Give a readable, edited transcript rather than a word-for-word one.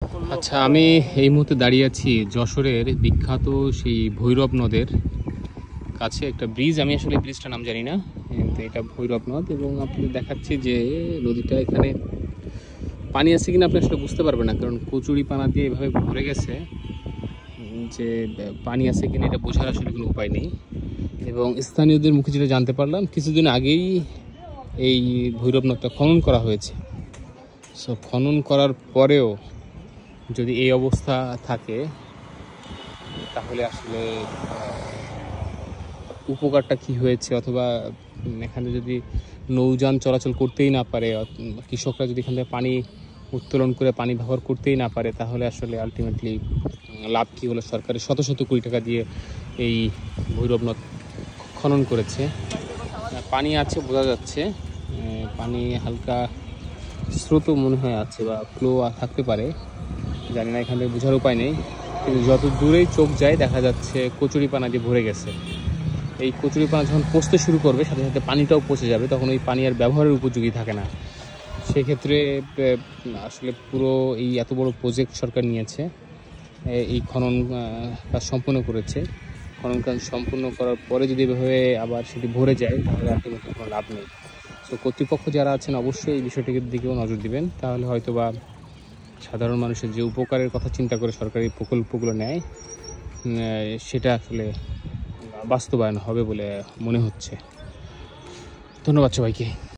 আচ্ছা, আমি এই মুহূর্তে দাঁড়িয়ে আছি যশোরের বিখ্যাত সেই ভৈরব নদের কাছে। একটা ব্রিজ, আমি আসলে ব্রিজটার নাম জানি না, কিন্তু এটা ভৈরব নদ। এবং আপনাদের দেখাচ্ছি যে নদীটা এখানে পানি আছে কিনা আপনি আসলে বুঝতে পারবেন না, কারণ কচুরি পানা দিয়ে এভাবে ভরে গেছে যে পানি আছে কিনা এটা বোঝার আসলে কোনো উপায় নেই। এবং স্থানীয়দের মুখে যেটা জানতে পারলাম, কিছুদিন আগেই এই ভৈরব নদটা খনন করা হয়েছে। সো খনন করার পরেও যদি এই অবস্থা থাকে তাহলে আসলে উপকারটা কি হয়েছে, অথবা এখানে যদি নৌযান চলাচল করতেই না পারে, কৃষকরা যদি এখান থেকে পানি উত্তোলন করে পানি ব্যবহার করতেই না পারে, তাহলে আসলে আলটিমেটলি লাভ কী হলো? সরকারের শত শত কোটি টাকা দিয়ে এই ভৈরব নদ খনন করেছে। পানি আছে বোঝা যাচ্ছে, পানি হালকা স্রোত মনে হয় আছে বা ফ্লো থাকতে পারে, জানি না, এখান থেকে বোঝার উপায় নেই। কিন্তু যত দূরেই চোখ যায় দেখা যাচ্ছে কচুরিপানা দিয়ে ভরে গেছে। এই কচুরিপানা যখন পচতে শুরু করবে, সাথে সাথে পানিটাও পচে যাবে, তখন ওই পানি আর ব্যবহারের উপযোগী থাকে না। সেক্ষেত্রে আসলে পুরো এই এত বড় প্রজেক্ট সরকার নিয়েছে, এই খনন কাজ সম্পূর্ণ করেছে। খনন কাজ সম্পূর্ণ করার পরে যদি এভাবে আবার সেটি ভরে যায়, তাহলে আলটিমেটলি কোনো লাভ নেই। তো কর্তৃপক্ষ যারা আছেন অবশ্যই এই বিষয়টির দিকেও নজর দিবেন, তাহলে হয়তো বা সাধারণ মানুষের যে উপকারের কথা চিন্তা করে সরকারি প্রকল্পগুলো নেয়, সেটা আসলে বাস্তবায়ন হবে বলে মনে হচ্ছে। ধন্যবাদ সবাইকে।